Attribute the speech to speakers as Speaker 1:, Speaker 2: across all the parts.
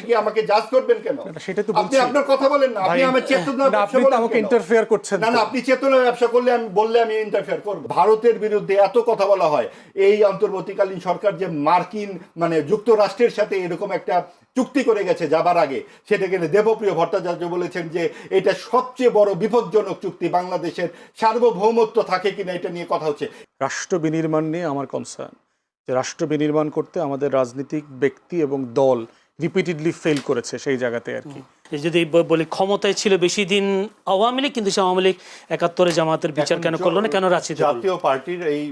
Speaker 1: কি আমাকে জাজ করবেন কেন?
Speaker 2: সেটা তো
Speaker 1: আপনি আপনার কথা বলেন না, আপনি আমার চেতনার ব্যবসা বলেন,
Speaker 2: আমাকে ইন্টারফেয়ার করছেন
Speaker 1: না না, আপনি চেতনার ব্যবসা করলে আমি বললে আমি ইন্টারফেয়ার করব? ভারতের বিরুদ্ধে এত কথা বলা হয়, এই অন্তর্বর্তীকালীন সরকার যে মার্কিন মানে যুক্তরাষ্ট্রের সাথে এরকম একটা চুক্তি করে গেছে যাবার আগে, সেটাকে দেবপ্রিয় ভট্টাচার্য বলেছেন যে এটা সবচেয়ে বড় বিপজ্জনক চুক্তি, বাংলাদেশের সার্বভৌমত্ব থাকে কিনা এটা নিয়ে কথা হচ্ছে।
Speaker 2: রাষ্ট্র বিনির্মাণ নিয়ে আমার কনসার্ন, যে রাষ্ট্র বিনির্মাণ করতে আমাদের রাজনৈতিক ব্যক্তি এবং দল রিপিটেডলি ফেল করেছে সেই জায়গাতে আর কি।
Speaker 3: যদি বলি ক্ষমতায় ছিল বেশি দিন আওয়ামী লীগ, কিন্তু সে আওয়ামী লীগ ৭১-এ জামাতের বিচার কেন করলো না, কেন রাজনীতি?
Speaker 1: জাতীয় পার্টির এই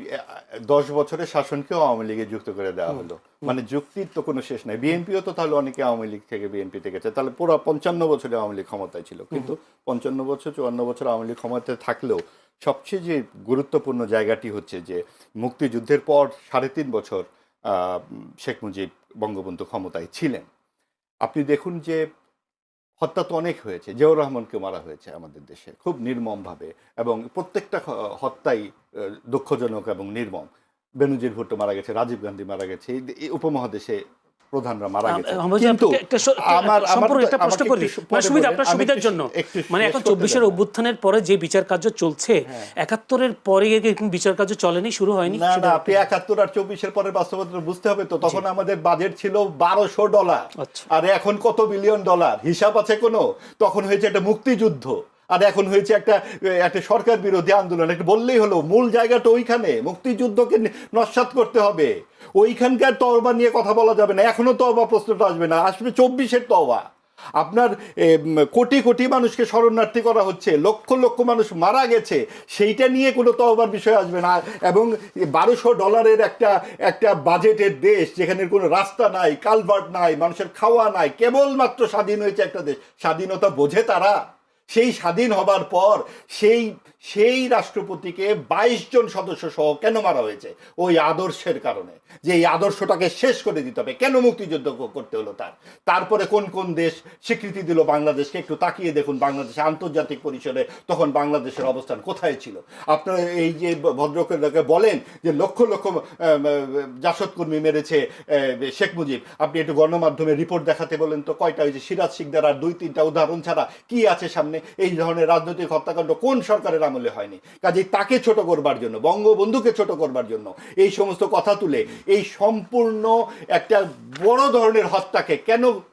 Speaker 1: 10 বছরের শাসনকেও আওয়ামী লীগে যুক্ত করে দেওয়া হলো, মানে যুক্তির তো কোনো শেষ নাই। বিএনপিও তো তাহলে অনেকে আওয়ামী লীগ থেকে বিএনপিতে গেছে, তাহলে পুরো 55 বছরে আওয়ামী লীগ ক্ষমতায় ছিল, কিন্তু 55 বছর 54 বছর আওয়ামী লীগ ক্ষমতায় থাকলেও সবচেয়ে যে গুরুত্বপূর্ণ জায়গাটি হচ্ছে যে মুক্তিযুদ্ধের পর 3.5 বছর শেখ মুজিব বঙ্গবন্ধু ক্ষমতায় ছিলেন। আপনি দেখুন যে হত্যা তো অনেক হয়েছে, জিয়াউর রহমানকে মারা হয়েছে আমাদের দেশে খুব নির্মমভাবে, এবং প্রত্যেকটা হত্যাই দুঃখজনক এবং নির্মম। বেনজির ভুট্টো মারা গেছে, রাজীব গান্ধী মারা গেছে, এই উপমহাদেশে প্রধানরা মারা গেছে। কিন্তু
Speaker 3: আপনার সুবিধার জন্য, মানে এখন 24-এর অভ্যুত্থানের পরে যে বিচার কার্য চলছে, 71-এর পরে বিচার কার্য চলেনি, শুরু হয়নি।
Speaker 1: না না, আপনি 71 আর 24-এর পরের বাস্তবতা বুঝতে হবে তো। তখন আমাদের বাজেট ছিল $1200, আর এখন কত বিলিয়ন ডলার, হিসাব আছে কোনো? তখন হয়েছে একটা মুক্তিযুদ্ধ, আর এখন হয়েছে একটা সরকার বিরোধী আন্দোলন। একটা বললেই হলো, মূল জায়গাটা ওইখানে, মুক্তিযুদ্ধকে নস্যাৎ করতে হবে। ওইখানকার তওবা নিয়ে কথা বলা যাবে না, এখনো তওবা প্রশ্নটা আসবে না, আসবে 24-এর তওবা। আপনার কোটি কোটি মানুষকে শরণার্থী করা হচ্ছে, লক্ষ লক্ষ মানুষ মারা গেছে, সেইটা নিয়ে কোনো তওবার বিষয় আসবে না। এবং $1200 একটা বাজেটের দেশ, যেখানে কোনো রাস্তা নাই, কালভার্ট নাই, মানুষের খাওয়া নাই, কেবলমাত্র স্বাধীন হয়েছে একটা দেশ। স্বাধীনতা বোঝে তারা? সেই স্বাধীন হবার পর সেই রাষ্ট্রপতিকে 22 জন সদস্য সহ কেন মারা হয়েছে? ওই আদর্শের কারণে, যে এই আদর্শটাকে শেষ করে দিতে হবে। কেন মুক্তিযুদ্ধ করতে হলো তারপরে কোন কোন দেশ স্বীকৃতি দিল বাংলাদেশকে? একটু তাকিয়ে দেখুন বাংলাদেশে আন্তর্জাতিক পরিসরে তখন বাংলাদেশের অবস্থান কোথায় ছিল। আপনারা এই যে ভদ্রলোকে বলেন যে লক্ষ লক্ষ জাসদকর্মী মেরেছে শেখ মুজিব, আপনি একটু গণমাধ্যমে রিপোর্ট দেখাতে বলেন তো, কয়টা? হয়েছে সিরাজ শিকদার আর 2-3টা উদাহরণ ছাড়া কি আছে সামনে? এই ধরনের রাজনৈতিক হত্যাকাণ্ড কোন সরকারের আমলে হয়নি? কাজেই তাকে ছোট করবার জন্য, বঙ্গবন্ধুকে ছোট করবার জন্য এই সমস্ত কথা তুলে এই সম্পূর্ণ একটা বড় ধরনের হত্যাকে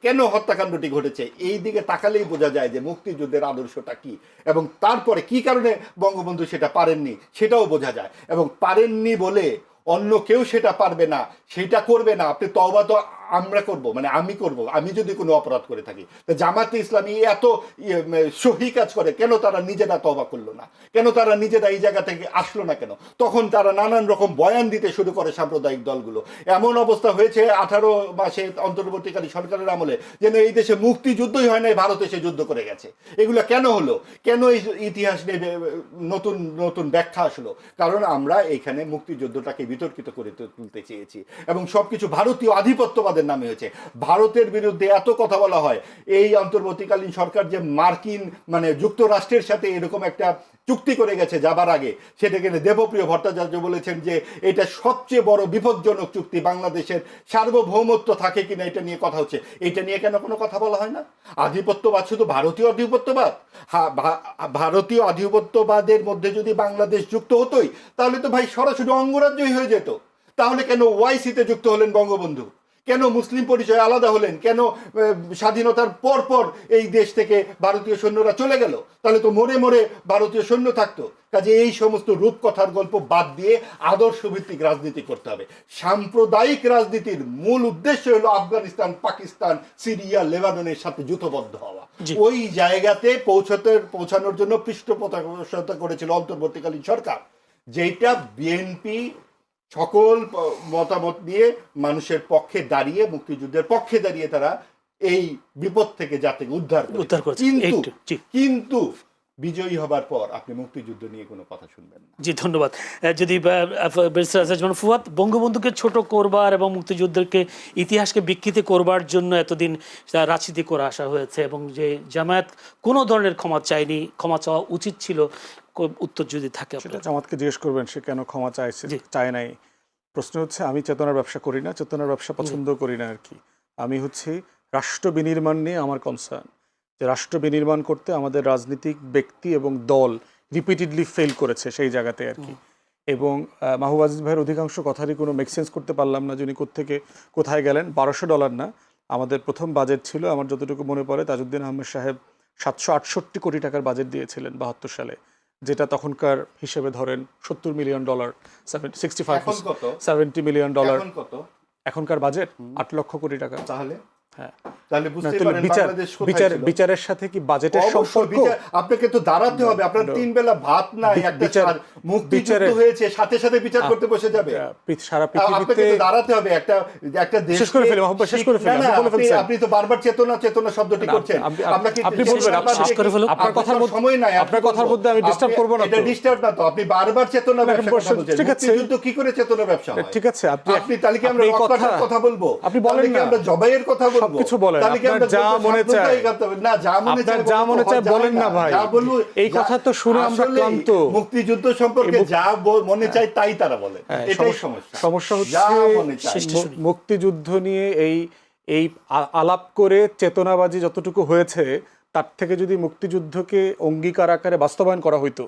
Speaker 1: কেন হত্যাকাণ্ডটি ঘটেছে এই দিকে তাকালেই বোঝা যায় যে মুক্তিযুদ্ধের আদর্শটা কি, এবং তারপরে কি কারণে বঙ্গবন্ধু সেটা পারেননি সেটাও বোঝা যায়। এবং পারেননি বলে অন্য কেউ সেটা পারবে না, সেটা করবে না। আপনি তওবা তো আমরা করব, মানে আমি করব, আমি যদি কোনো অপরাধ করে থাকি। তো জামাতে ইসলামী এত সহি কাজ করে, কেন তারা নিজেরা তওবা করলো না? কেন তারা নিজেরা এই জায়গা থেকে আসলো না? কেন তখন তারা নানান রকম বয়ান দিতে শুরু করে সাম্প্রদায়িক দলগুলো? এমন অবস্থা হয়েছে 18 মাসে অন্তর্বর্তীকালী সরকারের আমলে যেন এই দেশে মুক্তিযুদ্ধই হয় নাই, ভারত এসে যুদ্ধ করে গেছে। এগুলো কেন হলো? কেন এই ইতিহাস নিয়ে নতুন নতুন ব্যাখ্যা আসলো? কারণ আমরা এখানে মুক্তিযুদ্ধটাকে বিতর্কিত করে তুলতে চেয়েছি, এবং সবকিছু ভারতীয় আধিপত্যবাদের নামে হয়েছে। ভারতের বিরুদ্ধে এত কথা বলা হয়, এই অন্তর্বর্তীকালীন সরকার যে মার্কিন মানে যুক্তরাষ্ট্রের সাথে এরকম একটা চুক্তি করে গেছে যাবার আগে, সেটাকে দেবপ্রিয় ভট্টাচার্য বলেছেন যে এটা সবচেয়ে বড় বিপজ্জনক চুক্তি, বাংলাদেশের সার্বভৌমত্ব থাকে কিনা এটা নিয়ে কথা হচ্ছে। এটা নিয়ে কেন কোনো কথা বলা হয় না? আধিপত্যবাদ শুধু ভারতীয় আধিপত্যবাদ? ভারতীয় আধিপত্যবাদের মধ্যে যদি বাংলাদেশ যুক্ত হতোই, তাহলে তো ভাই সরাসরি অঙ্গরাজ্যই হয়ে যেত। তাহলে কেন ওআইসিতে যুক্ত হলেন বঙ্গবন্ধু? কেন মুসলিম পরিচয় আলাদা হলেন? কেন স্বাধীনতার পর এই দেশ থেকে ভারতীয় সৈন্যরা চলে গেল? তাহলে তো মরে মরে ভারতীয় সৈন্য থাকতো। কাজে এই সমস্ত রূপকথার গল্প বাদ দিয়ে আদর্শভিত্তিক রাজনীতি করতে হবে। সাম্প্রদায়িক রাজনীতির মূল উদ্দেশ্য হলো আফগানিস্তান, পাকিস্তান, সিরিয়া, লেবাননের সাথে যুথবদ্ধ হওয়া। ওই জায়গাতে পৌঁছানোর জন্য পৃষ্ঠপোষকতা করেছিল অন্তর্বর্তীকালীন সরকার, যেটা বিএনপি সকল মতামত নিয়ে মানুষের পক্ষে দাঁড়িয়ে, মুক্তিযুদ্ধের পক্ষে দাঁড়িয়ে তারা এই বিপদ থেকে জাতিকে উদ্ধার করেছে। কিন্তু বিজয়ী হবার পর আপনি মুক্তিযুদ্ধ নিয়ে কোনো কথা শুনবেন না।
Speaker 3: জি, ধন্যবাদ। যদি ফুয়াদ, বঙ্গবন্ধুকে ছোট করবার এবং মুক্তিযুদ্ধকে ইতিহাসকে বিকৃতি করবার জন্য এতদিন রাজনীতি করে আসা হয়েছে, এবং যে জামায়াত কোনো ধরনের ক্ষমা চায়নি, ক্ষমা চাওয়া উচিত ছিল, উত্তর যদি থাকে
Speaker 2: সেটা জামাতকে জিজ্ঞেস করবেন সে কেন ক্ষমা চায় নাই। প্রশ্ন হচ্ছে, আমি চেতনার ব্যবসা করি না, চেতনার ব্যবসা পছন্দ করি না আর কি। আমি হচ্ছে রাষ্ট্র বিনির্মাণ নিয়ে আমার কনসার্ন, যে রাষ্ট্র বিনির্মাণ করতে আমাদের রাজনৈতিক ব্যক্তি এবং দল রিপিটেডলি ফেল করেছে সেই জায়গাতে আর কি। এবং মাহবুব আজিজ ভাইয়ের অধিকাংশ কথারই কোনো মেকসেন্স করতে পারলাম না, যিনি কোত্থেকে কোথায় গেলেন। $1200 না, আমাদের প্রথম বাজেট ছিল আমার যতটুকু মনে পড়ে, তাজউদ্দিন আহমেদ সাহেব 768 কোটি টাকার বাজেট দিয়েছিলেন 72 সালে, যেটা তখনকার হিসেবে ধরেন $70 মিলিয়ন, 70 মিলিয়ন ডলার।
Speaker 1: এখন কত?
Speaker 2: এখনকার বাজেট 8 লক্ষ কোটি টাকা।
Speaker 1: তাহলে
Speaker 2: হ্যাঁ,
Speaker 1: তাহলে
Speaker 2: না,
Speaker 1: বুঝতে
Speaker 2: তাহলে
Speaker 1: পারেন বাংলাদেশ কোথায় ছিল।
Speaker 2: বিচারের সাথে কি বাজেটের
Speaker 1: অবশ্যই
Speaker 2: সম্পর্ক?
Speaker 1: আপনাকে তো দাঁড়াতে হবে, আপনার 3 বেলা ভাত নাই, একটা মুক্তিযুদ্ধ হয়েছে সাথে সাথে বিচার করতে বসে যাবে।
Speaker 2: সারা
Speaker 1: আপনাকে
Speaker 2: পৃথিবীতে
Speaker 1: তো দাঁড়াতে হবে, একটা দেশ
Speaker 2: শেষ করে ফেলি, মাহবুব ভাই, শেষ করে ফেলি, আপনি বলে ফেলছেন।
Speaker 1: আপনি তো বারবার চেতনা চেতনা শব্দটি করছেন।
Speaker 2: আপনি বলবেন,
Speaker 3: শেষ করে ফেলো।
Speaker 2: আপনার কথার মধ্যে
Speaker 1: সময় নাই,
Speaker 2: আপনার কথার মধ্যে আমি ডিস্টার্ব করব না।
Speaker 1: এটা ডিস্টার্ব না তো, আপনি বারবার চেতনা ব্যবসা কথা বলছেন।
Speaker 2: ঠিক আছে,
Speaker 1: মুক্তিযুদ্ধ কি করে চেতনা ব্যবসা হয়?
Speaker 2: ঠিক আছে,
Speaker 1: আপনি তাহলে কি আমরা রক্তপাতের কথা বলবো?
Speaker 2: আপনি বলেন না,
Speaker 1: আমরা জবাইয়ের কথা বলবো?
Speaker 2: সবকিছু বলেন,
Speaker 1: তাহলে কি আমরা
Speaker 2: যা মনে চায়,
Speaker 1: না যা মনে চায়,
Speaker 2: যা মনে চায় বলেন না ভাই। এই কথা তো শুনে আমরা ক্লান্ত।
Speaker 1: মুক্তিযুদ্ধ সম্পর্কে যা মনে চায় তাই তারা বলে, এটাই সমস্যা।
Speaker 2: সমস্যা
Speaker 1: যা
Speaker 2: হচ্ছে
Speaker 1: মনে চায়।
Speaker 2: মুক্তিযুদ্ধ নিয়ে এই আলাপ করে চেতনাবাজি যতটুকু হয়েছে, তার থেকে যদি মুক্তিযুদ্ধকে অঙ্গীকার আকারে বাস্তবায়ন করা হইতো।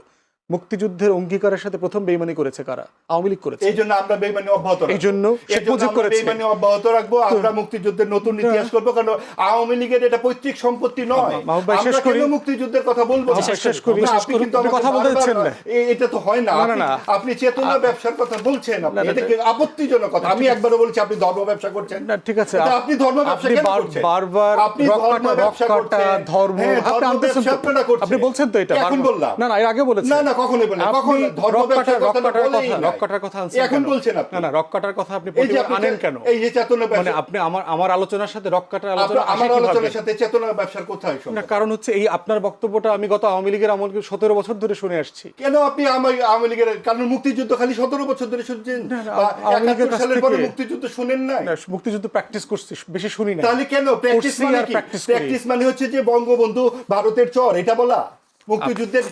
Speaker 2: মুক্তিযুদ্ধের অঙ্গীকারের সাথে প্রথম বেইমানি করেছে কারা? আওয়ামী লীগ করেছে।
Speaker 1: এই জন্য আমরা বেইমানি অব্যাহত রাখবো।
Speaker 2: এই জন্য শেখ মুজিব করেছে।
Speaker 1: বেইমানি অব্যাহত রাখবো, আমরা মুক্তিযুদ্ধের নতুন ইতিহাস করব, কারণ আওয়ামী লীগের এটা পৈতৃক সম্পত্তি নয়।
Speaker 2: মাহবুব ভাই, শেষ
Speaker 1: আমরা
Speaker 2: করি।
Speaker 1: কেন মুক্তিযুদ্ধের কথা বলবো?
Speaker 2: শেষ করি।
Speaker 1: আপনি কিন্তু
Speaker 2: আপনি কথা বলতে দিচ্ছেন না।
Speaker 1: এটা তো হয় না।
Speaker 2: না, না।
Speaker 1: আপনি চেতনা ব্যবসার কথা বলছেন, এটা কি আপত্তিজনক কথা? আমি একবারও বলছি আপনি ধর্ম ব্যবসা করছেন।
Speaker 2: না, ঠিক আছে,
Speaker 1: আপনি ধর্ম ব্যবসা কেন করছেন?
Speaker 2: বারবার
Speaker 1: আপনি ধর্ম ব্যবসা করছেন,
Speaker 2: ধর্ম
Speaker 1: আপনি আনতেছেন তো,
Speaker 2: আপনি বলছেন তো এটা
Speaker 1: এখন বললাম
Speaker 2: না, এর আগে বলেছেন।
Speaker 1: না, কখনোই বলেন, কখনো ধর্ম ব্যবসার কথা বলেই না।
Speaker 2: রক কাটার কথা আনছেন
Speaker 1: এখন
Speaker 2: কেন?
Speaker 1: বলছেন আপনি।
Speaker 2: না, রক কাটার কথা আপনি প্রতিবার আনেন কেন?
Speaker 1: এই যে চেতনা ব্যবসা,
Speaker 2: মানে আপনি আমার আলোচনার সাথে রক কাটার আলোচনা
Speaker 1: আমার
Speaker 2: আসে কিভাবে?
Speaker 1: আলোচনার সাথে চেতনা ব্যবসার কোথায়
Speaker 2: না,
Speaker 1: সম্পর্ক?
Speaker 2: কারণ হচ্ছে এই আপনার বক্তব্যটা আমি গত আওয়ামী লীগের আমল 17 বছর ধরে শুনে আসছি।
Speaker 1: কেন আপনি আওয়ামী লীগের, কারণ মুক্তিযুদ্ধ খালি 17 বছর ধরে শুনছেন,
Speaker 2: আওয়ামী লীগের
Speaker 1: 71
Speaker 2: কাছ
Speaker 1: সালের পরে
Speaker 2: থেকে
Speaker 1: মুক্তিযুদ্ধ শুনেন নাই?
Speaker 2: না, মুক্তিযুদ্ধ প্র্যাকটিস করছি, বেশি শুনি না।
Speaker 1: তাহলে কেন প্র্যাকটিস
Speaker 2: করছি
Speaker 1: মানে
Speaker 2: আর
Speaker 1: কি?
Speaker 2: practice করি।
Speaker 1: প্র্যাকটিস মানে হচ্ছে যে বঙ্গবন্ধু ভারতের চর, এটা বলা মুক্তিযুদ্ধের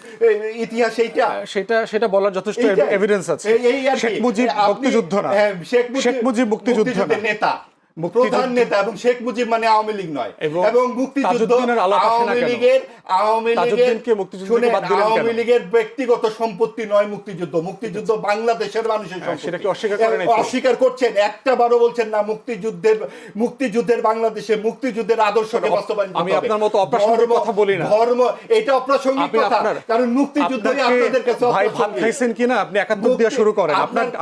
Speaker 1: ইতিহাস এইটা?
Speaker 2: সেটা বলার যথেষ্ট
Speaker 1: এইটাই।
Speaker 2: এভিডেন্স আছে।
Speaker 1: এই আর কি।
Speaker 2: শেখ মুজিব
Speaker 1: আপনি-
Speaker 2: মুক্তিযুদ্ধ না,
Speaker 1: হ্যাঁ,
Speaker 2: শেখ মুজিব মুক্তিযুদ্ধ না।
Speaker 1: মুক্তিযুদ্ধের নেতা, প্রধান নেতা, এবং শেখ মুজিব মানে আওয়ামী লীগ নয়। এবং মুক্তিযুদ্ধ
Speaker 2: তাজউদ্দিনের আলাপ আসে না কেন? তাজউদ্দিনকে মুক্তিযুদ্ধ থেকে বাদ দিলেন কেন?
Speaker 1: আওয়ামী লীগের ব্যক্তিগত সম্পত্তি নয় মুক্তিযুদ্ধ। মুক্তিযুদ্ধ বাংলাদেশের মানুষের সম্পত্তি।
Speaker 2: সেটা কি অস্বীকার করেন?
Speaker 1: অস্বীকার করছেন, একটা বারও বলছেন না মুক্তিযুদ্ধের বাংলাদেশে মুক্তিযুদ্ধের আদর্শকে বাস্তবায়ন করতে হবে।
Speaker 2: আমি আপনার মতো অপ্রাসঙ্গিক কথা বলি না।
Speaker 1: ধর্ম এটা অপ্রাসঙ্গিক কথা, কারণ মুক্তিযুদ্ধই আপনাদের কাছে
Speaker 2: ভাই ভাত
Speaker 1: অপ্রাসঙ্গিক।
Speaker 2: খাইছেন কিনা আপনি 71 দিয়ে শুরু করেন।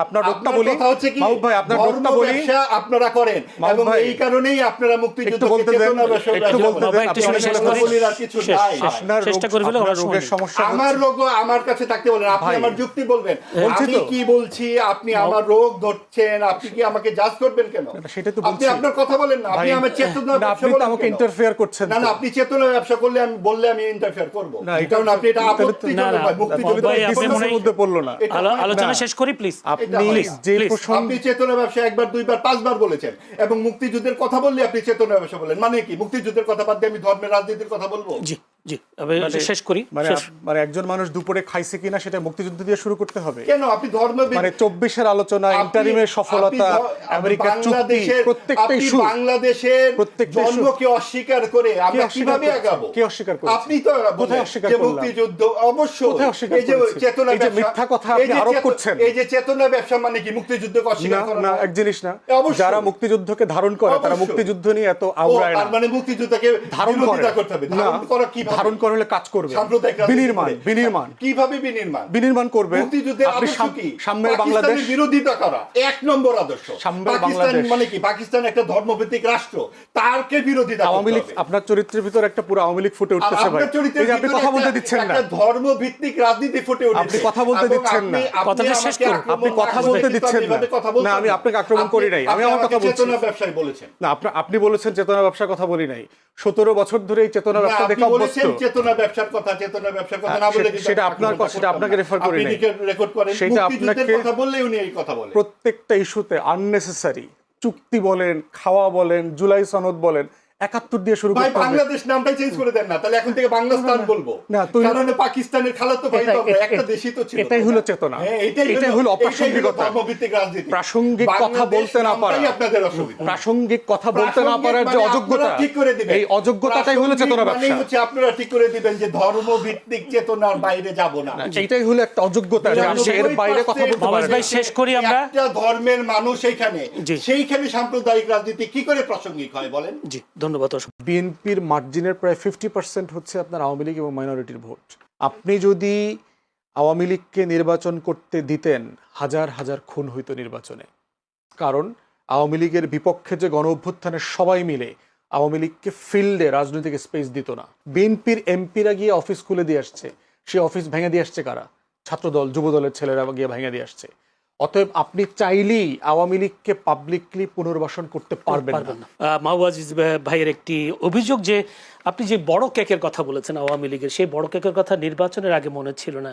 Speaker 2: আপনার রোগটা বলি
Speaker 1: কথা হচ্ছে কি,
Speaker 2: মাহবুব ভাই, আপনার
Speaker 1: ধর্ম
Speaker 2: রোগটা বলি।
Speaker 1: ব্যবসা আপনারা করেন,
Speaker 2: মাহবুব
Speaker 1: এবং
Speaker 2: ভাই,
Speaker 1: এই কারণেই আপনারা
Speaker 2: একটু
Speaker 1: মুক্তিযুদ্ধকে
Speaker 2: বলতে দেন,
Speaker 1: চেতনা ব্যবসা
Speaker 2: একটু বলতে দেন।
Speaker 3: একটু শুনে শেষ করি।
Speaker 1: বলির আর কিছু নাই।
Speaker 2: আপনার
Speaker 3: চেষ্টা করে ফেলো,
Speaker 2: আপনার রোগের সমস্যা
Speaker 1: আমার রোগ আমার কাছে থাকতে বলেন, আপনি
Speaker 2: ভাই,
Speaker 1: আমার যুক্তি বলবেন।
Speaker 2: বলছি
Speaker 1: আমি
Speaker 2: তো।
Speaker 1: কি বলছি, আপনি আমার রোগ ধরছেন, আপনি কি আমাকে জাজ করবেন কেন?
Speaker 2: সেটা তো
Speaker 1: আপনি
Speaker 2: বলছি।
Speaker 1: আপনার কথা বলেন না, আপনি
Speaker 2: ভাই,
Speaker 1: আমার চেতনা
Speaker 2: না,
Speaker 1: ব্যবসা
Speaker 2: আপনি তো
Speaker 1: বলেন
Speaker 2: আমাকে
Speaker 1: কেন?
Speaker 2: ইন্টারফেয়ার করছেন।
Speaker 1: না, আপনি চেতনা ব্যবসা করলে আমি বললে আমি ইন্টারফেয়ার করব,
Speaker 2: না, এটা
Speaker 1: কারণ আপনি এটা আপত্তিজনক
Speaker 3: না,
Speaker 1: হয়। মুক্তিযুদ্ধ
Speaker 3: ভাই, আপনি
Speaker 2: ডিসেন্সের
Speaker 3: মনে-
Speaker 2: মধ্যে পড়লো না।
Speaker 1: এটা হয় না।
Speaker 3: আলোচনা শেষ করি প্লিজ।
Speaker 2: আপনি
Speaker 1: please,
Speaker 2: যে
Speaker 3: please।
Speaker 2: প্রসঙ্গ
Speaker 1: আপনি চেতনা ব্যবসা একবার, দুইবার, 5 বার বলেছেন, এবং মুক্তিযুদ্ধের কথা বললে আপনি চেতনা ব্যবসা বলেন। মানে কি? মুক্তিযুদ্ধের কথা বাদ দিয়ে আমি ধর্মের রাজনীতির কথা বলবো?
Speaker 3: জি জি, শেষ করি।
Speaker 2: মানে একজন মানুষ দুপুরে খাইছে কিনা সেটা মুক্তিযুদ্ধ দিয়ে শুরু করতে হবে
Speaker 1: কেন? আপনি ধর্ম
Speaker 2: মানে 24-এর আলোচনা, ইন্টারিমের সফলতা, আমেরিকার চুক্তি, প্রত্যেকটা ইস্যু,
Speaker 1: বাংলাদেশের
Speaker 2: প্রত্যেকটা issue।
Speaker 1: জন্মকে অস্বীকার করে আমরা
Speaker 2: অস্বীকার
Speaker 1: কিভাবে
Speaker 2: করছে?
Speaker 1: আগাবো?
Speaker 2: কে অস্বীকার করছে?
Speaker 1: আপনি তো
Speaker 2: কোথায়
Speaker 1: বললেন
Speaker 2: অস্বীকার
Speaker 1: যে
Speaker 2: করলাম?
Speaker 1: মুক্তিযুদ্ধ অবশ্যই।
Speaker 2: কোথায় অস্বীকার
Speaker 1: এই যে
Speaker 2: করেছি?
Speaker 1: চেতনা
Speaker 2: এই যে
Speaker 1: ব্যবসা,
Speaker 2: মিথ্যা কথা
Speaker 1: এই
Speaker 2: আপনি
Speaker 1: যে
Speaker 2: আরোপ করছেন।
Speaker 1: এই যে চেতনা ব্যবসা মানে কি? মুক্তিযুদ্ধকে অস্বীকার করা
Speaker 2: না,
Speaker 1: নয়?
Speaker 2: এক জিনিস না।
Speaker 1: অবশ্যই।
Speaker 2: যারা মুক্তিযুদ্ধকে ধারণ করে তারা
Speaker 1: অবশ্যই।
Speaker 2: মুক্তিযুদ্ধ নিয়ে এত আওড়ায় না।
Speaker 1: তার মানে মুক্তিযুদ্ধকে
Speaker 2: ধারণ করে
Speaker 1: বিরোধিতা করতে হবে।
Speaker 2: না,
Speaker 1: ধারণ করা কিভাবে?
Speaker 2: ধারণ করে হলে কাজ করবে।
Speaker 1: সাম্প্রদায়িক রাজনীতি
Speaker 2: বিনির্মাণ
Speaker 1: করে।
Speaker 2: বিনির্মাণ
Speaker 1: কিভাবে বিনির্মাণ
Speaker 2: করবে।
Speaker 1: মুক্তিযুদ্ধের
Speaker 2: আপনি
Speaker 1: আদর্শ কি?
Speaker 2: সাম্যের বাংলাদেশ,
Speaker 1: পাকিস্তানের বিরোধিতা করা 1 নম্বর আদর্শ।
Speaker 2: সাম্যের
Speaker 1: পাকিস্তান
Speaker 2: বাংলাদেশ
Speaker 1: মানে কি? পাকিস্তান একটা ধর্মভিত্তিক রাষ্ট্র, তারকে বিরোধিতা
Speaker 2: আওয়ামী
Speaker 1: করতে
Speaker 2: লীগ,
Speaker 1: হবে।
Speaker 2: আপনার চরিত্রের ভিতর একটা পুরো আওয়ামী লীগ ফুটে উঠতেছে ভাই।
Speaker 1: আপনার চরিত্রের
Speaker 2: এই যে আপনি
Speaker 1: ভিতরে
Speaker 2: কথা বলতে
Speaker 1: একটা-
Speaker 2: দিচ্ছেন না।
Speaker 1: একটা ধর্মভিত্তিক রাজনীতি ফুটে উঠেছে।
Speaker 2: আপনি কথা বলতে
Speaker 1: এবং
Speaker 2: দিচ্ছেন না।
Speaker 1: আপনি
Speaker 3: কথাটা শেষ
Speaker 1: আমাকে
Speaker 3: করুন।
Speaker 1: আক্রমণ
Speaker 2: আপনি কথা
Speaker 1: না
Speaker 2: বলতে
Speaker 1: করলে
Speaker 2: দিচ্ছেন
Speaker 1: কিন্তু
Speaker 2: না।
Speaker 1: কথা বলতে
Speaker 2: না, আমি
Speaker 1: হবে।
Speaker 2: আপনাকে আক্রমণ করি নাই। আমি আমার
Speaker 1: আমাকে
Speaker 2: কথা বলছি।
Speaker 1: চেতনা ব্যবসায়ী বলেছেন।
Speaker 2: না, আপনি বলেছেন চেতনা ব্যবসার কথা বলি নাই। 17 বছর ধরে এই চেতনা ব্যবসা
Speaker 1: আপনি
Speaker 2: দেখে অভ্যস্ত।
Speaker 1: বলেছেন চেতনা ব্যবসার কথা না বলে কিন্তু
Speaker 2: সেটা
Speaker 1: আমি
Speaker 2: আপনার
Speaker 1: আক্রমণটা
Speaker 2: কথা, সেটা
Speaker 1: করতাম
Speaker 2: আপনাকে
Speaker 1: না।
Speaker 2: রেফার করি
Speaker 1: আপনি
Speaker 2: নাই।
Speaker 1: রেকর্ড করেন,
Speaker 2: সেটা
Speaker 1: মুক্তিযুদ্ধের
Speaker 2: আপনাকে
Speaker 1: কথা বললে উনি এই কথা বলেন।
Speaker 2: প্রত্যেকটা ইস্যুতে আননেসেসারি চুক্তি বলেন, খাওয়া বলেন, জুলাই সনদ বলেন, 71 দিয়ে শুরু
Speaker 1: ভাই
Speaker 2: করতে হবে।
Speaker 1: বাংলাদেশ নামটাই চেঞ্জ করে দেন না, তাহলে এখন থেকে বাংলাস্তান বলবো
Speaker 2: না, তুই-
Speaker 1: কারণ পাকিস্তানের খালাতো ভাই তো আমরা, একটা দেশই তো ছিল।
Speaker 2: এটাই হলো চেতনা,
Speaker 1: হ্যাঁ,
Speaker 2: এটাই হলো অপ্রাসঙ্গিকতা,
Speaker 1: ধর্মভিত্তিক রাজনীতি।
Speaker 2: প্রাসঙ্গিক কথা
Speaker 1: বাংলাদেশ
Speaker 2: বলতে না পারা,
Speaker 1: নামটাই আপনাদের অসুবিধা।
Speaker 2: প্রাসঙ্গিক কথা বলতে না পারার যে
Speaker 1: প্রাসঙ্গিক
Speaker 2: অযোগ্যতা,
Speaker 1: আপনারা ঠিক করে দিবেন।
Speaker 2: এই অযোগ্যতাটাই হলো চেতনা
Speaker 1: প্রাসঙ্গিক
Speaker 2: ব্যবসা।
Speaker 1: হচ্ছে আপনারা ঠিক করে দিবেন যে ধর্মভিত্তিক চেতনার বাইরে যাব না।
Speaker 2: এইটাই হলো একটা অযোগ্যতা যে আপনি এর বাইরে কথা বলতে
Speaker 3: মাহবুব
Speaker 2: পারেন
Speaker 3: ভাই,
Speaker 2: না।
Speaker 3: শেষ করি আমরা।
Speaker 1: একটা ধর্মের মানুষ এইখানে,
Speaker 3: জি।
Speaker 1: সেইখানে সাম্প্রদায়িক রাজনীতি কি করে প্রাসঙ্গিক হয় বলেন?
Speaker 3: জি, ধন্যবাদ।
Speaker 2: বিএনপির মার্জিনের প্রায় 50% হচ্ছে আপনার আওয়ামী লীগ এবং মাইনরিটির ভোট। আপনি যদি আওয়ামী লীগকে নির্বাচন করতে দিতেন, হাজার হাজার খুন হইতো নির্বাচনে। কারণ আওয়ামী লীগের বিপক্ষে যে গণ অভ্যুত্থানের সবাই মিলে আওয়ামী লীগকে ফিল্ডে রাজনৈতিক স্পেস দিত না। বিএনপির এমপিরা গিয়ে অফিস খুলে দিয়ে আসছে, সে অফিস ভেঙে দিয়ে আসছে কারা? ছাত্রদল, যুবদলের ছেলেরা গিয়ে ভেঙে দিয়ে আসছে। অতএব আপনি চাইলেই আওয়ামী লীগকে পাবলিকলি পুনর্বাসন করতে পারবেন না।
Speaker 3: মাহবুব আজিজ ভাইয়ের একটি অভিযোগ যে আপনি যে বড় কেকের কথা বলেছেন আওয়ামী লীগের, সেই বড় কেকের কথা নির্বাচনের আগে মনে ছিল না,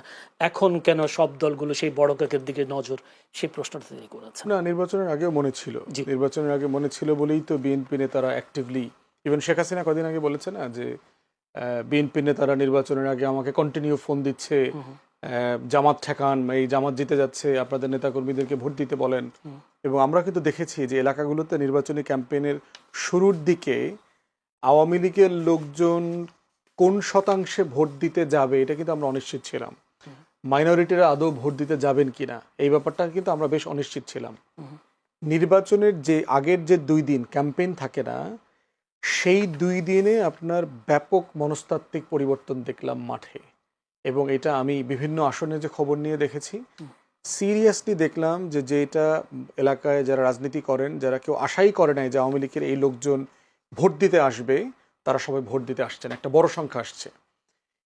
Speaker 3: এখন কেন সব দলগুলো সেই বড় কেকের দিকে নজর, সেই প্রশ্নটা তিনি করেছেন।
Speaker 2: না, নির্বাচনের আগেও মনে ছিল, নির্বাচনের আগে মনে ছিল বলেই তো বিএনপি নেতারা অ্যাক্টিভলি, ইভেন শেখ হাসিনা কদিন আগে বলেছে না যে বিএনপি নেতারা নির্বাচনের আগে আমাকে কন্টিনিউ ফোন দিচ্ছে, জামাত ঠেকান, এই জামাত জিতে যাচ্ছে, আপনাদের নেতাকর্মীদেরকে ভোট দিতে বলেন। এবং আমরা কিন্তু দেখেছি যে এলাকাগুলোতে নির্বাচনী ক্যাম্পেইনের শুরুর দিকে আওয়ামী লীগের লোকজন কোন শতাংশে ভোট দিতে যাবে এটা কিন্তু আমরা অনিশ্চিত ছিলাম। মাইনরিটিরা আদৌ ভোট দিতে যাবেন কিনা এই ব্যাপারটা কিন্তু আমরা বেশ অনিশ্চিত ছিলাম। নির্বাচনের যে আগের যে 2 দিন ক্যাম্পেইন থাকে না, সেই 2 দিনে আপনার ব্যাপক মনস্তাত্ত্বিক পরিবর্তন দেখলাম মাঠে। এবং এটা আমি বিভিন্ন আসনে যে খবর নিয়ে দেখেছি, সিরিয়াসলি দেখলাম যে যেটা এলাকায় যারা রাজনীতি করেন, যারা কেউ আশাই করে নাই যে আওয়ামী লীগের এই লোকজন ভোট দিতে আসবে, তারা সবাই ভোট দিতে আসছেন, একটা বড় সংখ্যা আসছে।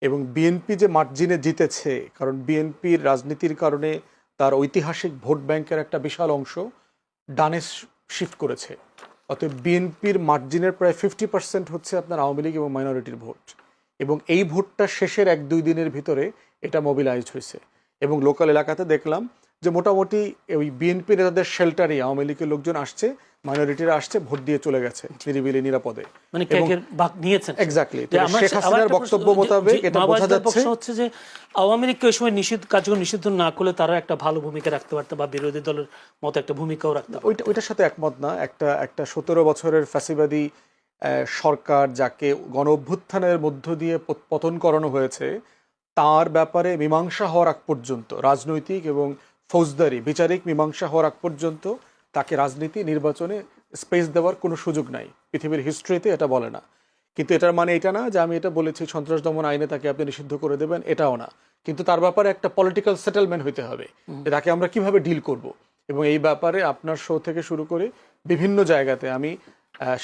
Speaker 2: এবং বিএনপি যে মার্জিনে জিতেছে, কারণ বিএনপির রাজনীতির কারণে তার ঐতিহাসিক ভোট ব্যাংকের একটা বিশাল অংশ ডানে শিফট করেছে। অতএব বিএনপির মার্জিনের প্রায় 50% হচ্ছে আপনার আওয়ামী লীগ এবং মাইনরিটির ভোট। এবং এই ভোটটা শেষের 1-2 দিনের ভিতরে এটা মোবিলাইজড হয়েছে। এবং লোকাল এলাকাতে দেখলাম যে মোটামুটি ওই বিএনপি নেতাদের শেল্টারে আওয়ামী লীগের লোকজন আসছে, মাইনরিটিরা আসছে, ভোট দিয়ে চলে গেছে নিরিবিলি নিরাপদে।
Speaker 3: মানে কেকের ভাগ নিয়েছেন।
Speaker 2: এক্স্যাক্টলি। শেখ হাসিনার বক্তব্য মোতাবেক এটা বোঝা যাচ্ছে
Speaker 3: হচ্ছে যে আওয়ামী লীগকে ওই সময় কার্যক্রম নিষিদ্ধ না করলে তারা একটা ভালো ভূমিকা রাখতে পারতো, বা বিরোধী দলের মতো একটা ভূমিকাও রাখতে পারতো।
Speaker 2: ওইটার সাথে একমত না। একটা 17 বছরের ফ্যাসিবাদী সরকার যাকে গণ অভ্যুত্থানের মধ্য দিয়ে পতন করানো হয়েছে, তার ব্যাপারে মীমাংসা হওয়ার আগ পর্যন্ত, রাজনৈতিক এবং ফৌজদারি বিচারিক মীমাংসা হওয়ার আগ পর্যন্ত তাকে রাজনীতি নির্বাচনে স্পেস দেওয়ার কোনো সুযোগ নাই। পৃথিবীর হিস্ট্রিতে এটা বলে না। কিন্তু এটার মানে এটা না যে আমি এটা বলেছি সন্ত্রাস দমন আইনে তাকে আপনি নিষিদ্ধ করে দেবেন, এটাও না। কিন্তু তার ব্যাপারে একটা পলিটিক্যাল সেটেলমেন্ট হইতে হবে, তাকে আমরা কিভাবে ডিল করব। এবং এই ব্যাপারে আপনার শো থেকে শুরু করে বিভিন্ন জায়গাতে আমি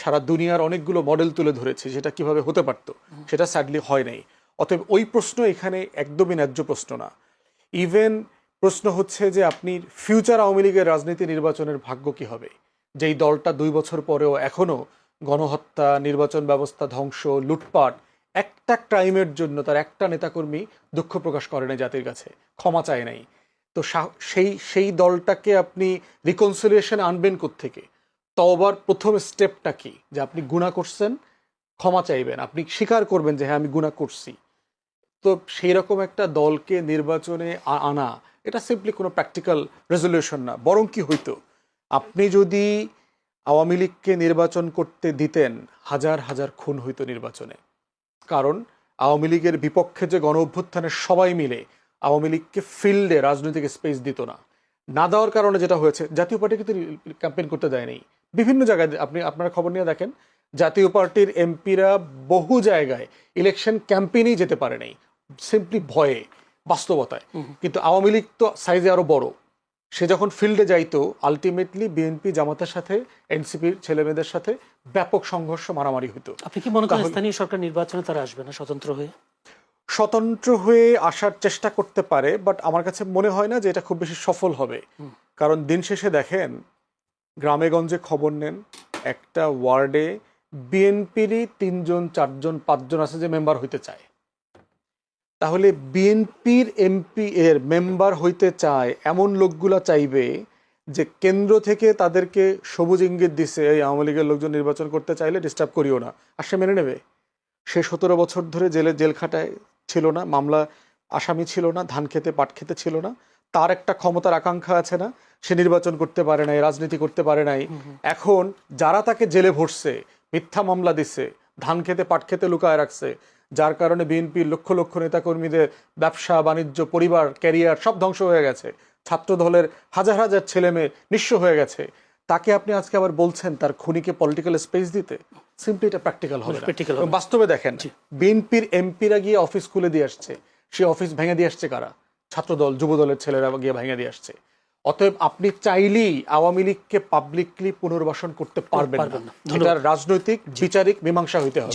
Speaker 2: সারা দুনিয়ার অনেকগুলো মডেল তুলে ধরেছি যেটা কিভাবে হতে পারতো, সেটা স্যাডলি হয় নাই। অতএব ওই প্রশ্ন এখানে একদমই ন্যায্য প্রশ্ন না। ইভেন প্রশ্ন হচ্ছে যে আপনি ফিউচার আওয়ামী লীগের রাজনীতি নির্বাচনের ভাগ্য কি হবে, যেই দলটা 2 বছর পরেও এখনো গণহত্যা, নির্বাচন ব্যবস্থা ধ্বংস, লুটপাট, একটা ক্রাইমের জন্য তার একটা নেতাকর্মী দুঃখ প্রকাশ করে নাই জাতির কাছে, ক্ষমা চায় নাই। তো সেই দলটাকে আপনি রিকনসিলিয়েশন আনবেন কোত্থেকে? তওবার প্রথম স্টেপটা কি? যে আপনি গুনাহ করছেন, ক্ষমা চাইবেন, আপনি স্বীকার করবেন যে হ্যাঁ আমি গুনাহ করছি। তো সেই রকম একটা দলকে নির্বাচনে আনা, এটা সিম্পলি কোনো প্র্যাকটিক্যাল রেজলিউশন না। বরং কি হইতো, আপনি যদি আওয়ামী লীগকে নির্বাচন করতে দিতেন, হাজার হাজার খুন হইতো নির্বাচনে। কারণ আওয়ামী লীগের বিপক্ষে যে গণ অভ্যুত্থানের সবাই মিলে আওয়ামী লীগকে ফিল্ডে রাজনৈতিক স্পেস দিত না। না দেওয়ার কারণে যেটা হয়েছে, জাতীয় পার্টি কিন্তু ক্যাম্পেইন করতে দেয়নি। বিভিন্ন জায়গায় আপনারা খবর নিয়ে দেখেন, জাতীয় পার্টির এমপিরা বহু জায়গায় ইলেকশন ক্যাম্পেইনেই যেতে পারে নাই, সিম্পলি ভয়ে, বাস্তবতায়। কিন্তু আওয়ামী লীগ তো সাইজে আরো বড়, সে যখন ফিল্ডে যাইতো, আলটিমেটলি বিএনপি জামাতের সাথে, এনসিপির ছেলেমেয়েদের সাথে ব্যাপক সংঘর্ষ, মারামারি হতো।
Speaker 3: আপনি কি মনে করেন স্থানীয় সরকার নির্বাচনে তারা আসবে না স্বতন্ত্র হয়ে?
Speaker 2: স্বতন্ত্র হয়ে আসার চেষ্টা করতে পারে, বাট আমার কাছে মনে হয় না যে এটা খুব বেশি সফল হবে। কারণ দিন শেষে দেখেন, গ্রামে গঞ্জে খবর নেন, একটা ওয়ার্ডে বিএনপিরই 3জন 4জন 5জন আছে যে মেম্বার হইতে চায়। তাহলে বিএনপির এমপি এর মেম্বার হইতে চায় এমন লোকগুলা চাইবে যে কেন্দ্র থেকে তাদেরকে সবুজ ইঙ্গিত দিছে এই আওয়ামী লীগের লোকজন নির্বাচন করতে চাইলে ডিস্টার্ব করিও না, আর সে মেনে নেবে। সে 17 বছর ধরে জেল খাটায় ছিল না, মামলা আসামি ছিল না, ধান খেতে পাট খেতে ছিল না, তার একটা ক্ষমতার আকাঙ্ক্ষা আছে না, সে নির্বাচন করতে পারে নাই, রাজনীতি করতে পারে নাই। এখন যারা তাকে জেলে ভরছে, মিথ্যা মামলা দিচ্ছে, ধান খেতে পাট খেতে লুকায় রাখছে, যার কারণে বিএনপির লক্ষ লক্ষ নেতাকর্মীদের ব্যবসা বাণিজ্য পরিবার ক্যারিয়ার সব ধ্বংস হয়ে গেছে, ছাত্র দলের হাজার হাজার ছেলে মেয়ে নিঃস্ব হয়ে গেছে, তাকে আপনি আজকে আবার বলছেন তার খুনিকে পলিটিক্যাল স্পেস দিতে? সিম্পলি এটা প্র্যাকটিক্যাল হবে না। এবং বাস্তবে দেখেন, বিএনপির এমপিরা গিয়ে অফিস খুলে দিয়ে আসছে, সে অফিস ভেঙে দিয়ে আসছে কারা? ছাত্রদল যুব দলের ছেলেরা গিয়ে ভেঙে দিয়ে আসছে। অতএব আপনি চাইলেই আওয়ামী লীগকে পাবলিকলি পুনর্বাসন করতে পারবেন না। এটার রাজনৈতিক বিচারিক মীমাংসা হইতে হবে।